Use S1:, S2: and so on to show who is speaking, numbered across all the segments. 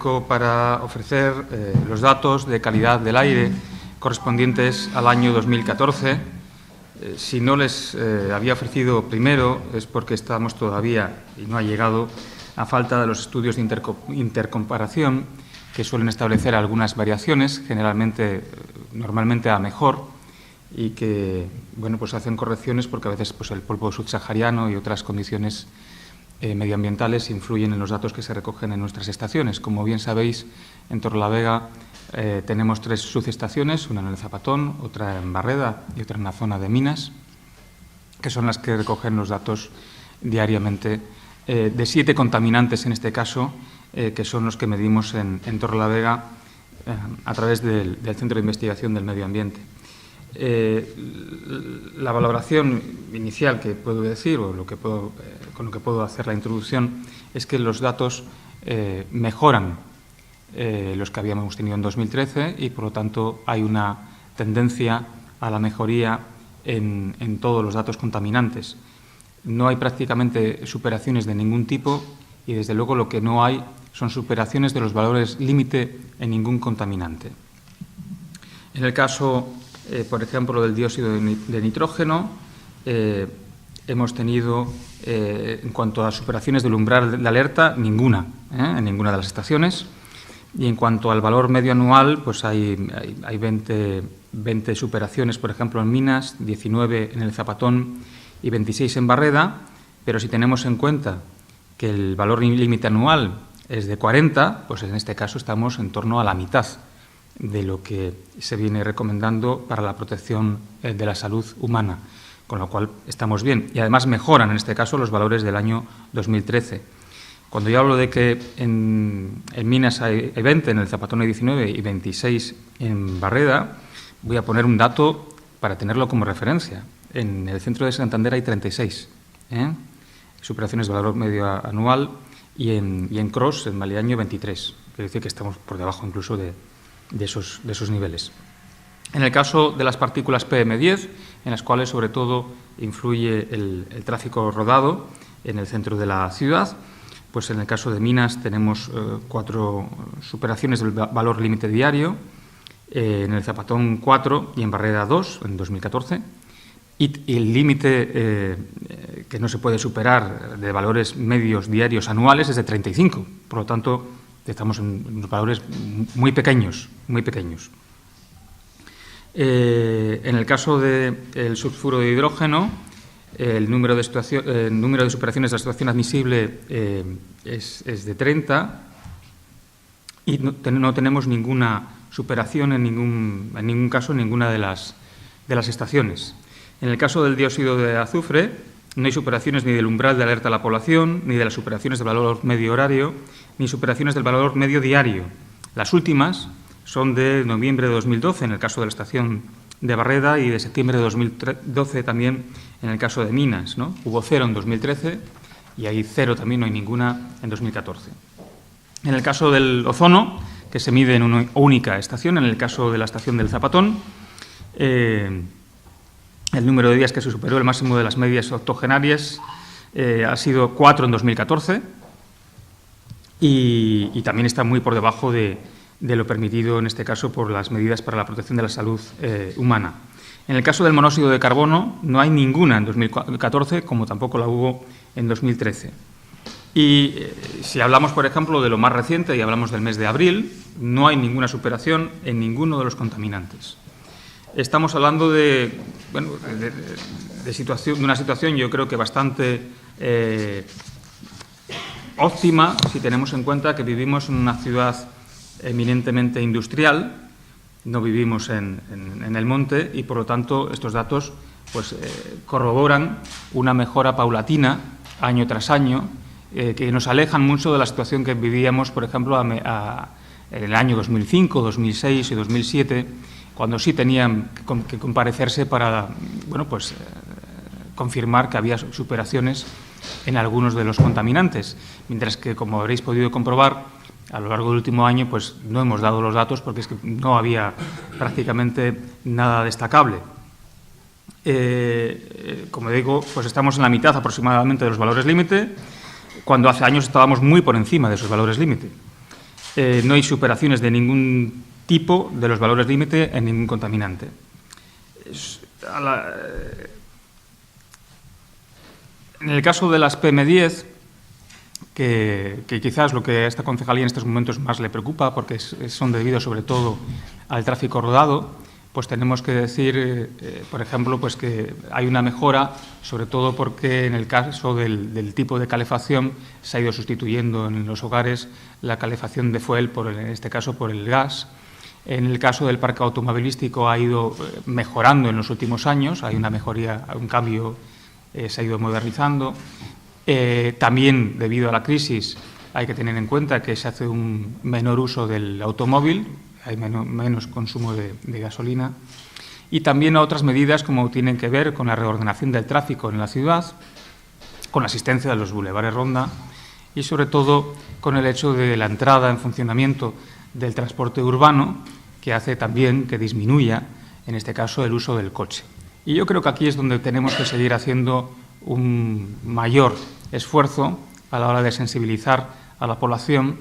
S1: para ofrecer los datos de calidad del aire correspondientes al año 2014. Si no les había ofrecido primero es porque estamos todavía, y no ha llegado, a falta de los estudios de intercomparación que suelen establecer algunas variaciones, normalmente a mejor, y que pues hacen correcciones porque a veces el polvo subsahariano y otras condiciones medioambientales influyen en los datos que se recogen en nuestras estaciones. Como bien sabéis, en Torrelavega tenemos 3 subestaciones, una en el Zapatón, otra en Barreda y otra en la zona de Minas, que son las que recogen los datos diariamente de 7 contaminantes, en este caso, que son los que medimos en Torrelavega a través del Centro de Investigación del Medio Ambiente. La valoración inicial que puedo decir, o con lo que puedo hacer la introducción, es que los datos mejoran los que habíamos tenido en 2013 y, por lo tanto, hay una tendencia a la mejoría en todos los datos contaminantes. No hay prácticamente superaciones de ningún tipo y, desde luego, lo que no hay son superaciones de los valores límite en ningún contaminante. En el caso, por ejemplo, del dióxido de nitrógeno, hemos tenido, en cuanto a superaciones del umbral de alerta, ninguna, en ninguna de las estaciones. Y en cuanto al valor medio anual, pues hay 20 superaciones, por ejemplo, en Minas, 19 en el Zapatón y 26 en Barreda, pero si tenemos en cuenta que el valor límite anual es de 40, pues en este caso estamos en torno a la mitad de lo que se viene recomendando para la protección de la salud humana, con lo cual estamos bien. Y además mejoran, en este caso, los valores del año 2013. Cuando yo hablo de que en Minas hay 20, en el Zapatón hay 19 y 26 en Barreda, voy a poner un dato para tenerlo como referencia. En el centro de Santander hay 36 superaciones de valor medio anual y en Cros, en Maliaño, 23. Quiere decir que estamos por debajo incluso de esos niveles. En el caso de las partículas PM10, en las cuales sobre todo influye el tráfico rodado en el centro de la ciudad, pues en el caso de Minas tenemos 4 superaciones del valor límite diario, en el Zapatón 4 y en Barreda 2 en 2014. Y el límite que no se puede superar de valores medios diarios anuales es de 35. Por lo tanto, estamos en unos valores muy pequeños, muy pequeños. En el caso del sulfuro de hidrógeno, el número de superaciones de la situación admisible es de 30 y no tenemos ninguna superación en ningún caso en ninguna de las estaciones. En el caso del dióxido de azufre, no hay superaciones ni del umbral de alerta a la población, ni de las superaciones del valor medio horario, ni superaciones del valor medio diario. Las últimas son de noviembre de 2012, en el caso de la estación de Barreda, y de septiembre de 2012 también en el caso de Minas, ¿no? Hubo 0 en 2013 y hay 0 también, no hay ninguna en 2014. En el caso del ozono, que se mide en una única estación, en el caso de la estación del Zapatón, el número de días que se superó el máximo de las medias octogenarias ha sido 4 en 2014 y también está muy por debajo de lo permitido, en este caso, por las medidas para la protección de la salud humana. En el caso del monóxido de carbono, no hay ninguna en 2014, como tampoco la hubo en 2013. Y si hablamos, por ejemplo, de lo más reciente, y hablamos del mes de abril, no hay ninguna superación en ninguno de los contaminantes. Estamos hablando de una situación, yo creo que bastante óptima, si tenemos en cuenta que vivimos en una ciudad eminentemente industrial, no vivimos en el monte y, por lo tanto, estos datos corroboran una mejora paulatina año tras año que nos alejan mucho de la situación que vivíamos, por ejemplo, en el año 2005, 2006 y 2007, cuando sí tenían que comparecerse para confirmar que había superaciones en algunos de los contaminantes, mientras que, como habréis podido comprobar, a lo largo del último año no hemos dado los datos porque es que no había prácticamente nada destacable. Como digo, estamos en la mitad aproximadamente de los valores límite, cuando hace años estábamos muy por encima de esos valores límite. no hay superaciones de ningún tipo de los valores límite en ningún contaminante. En el caso de las PM10, que quizás lo que a esta concejalía en estos momentos más le preocupa, porque son debidos sobre todo al tráfico rodado, pues tenemos que decir, por ejemplo, pues que hay una mejora, sobre todo porque en el caso del tipo de calefacción se ha ido sustituyendo en los hogares la calefacción de fuel, en este caso por el gas. En el caso del parque automovilístico ha ido mejorando en los últimos años, hay una mejoría, un cambio, se ha ido modernizando. También, debido a la crisis, hay que tener en cuenta que se hace un menor uso del automóvil, hay menos consumo de gasolina, y también otras medidas como tienen que ver con la reordenación del tráfico en la ciudad, con la asistencia de los bulevares ronda y, sobre todo, con el hecho de la entrada en funcionamiento del transporte urbano, que hace también que disminuya, en este caso, el uso del coche. Y yo creo que aquí es donde tenemos que seguir haciendo un mayor esfuerzo a la hora de sensibilizar a la población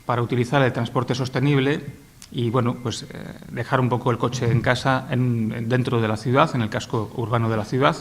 S1: para utilizar el transporte sostenible y, bueno, dejar un poco el coche en casa dentro de la ciudad, en el casco urbano de la ciudad,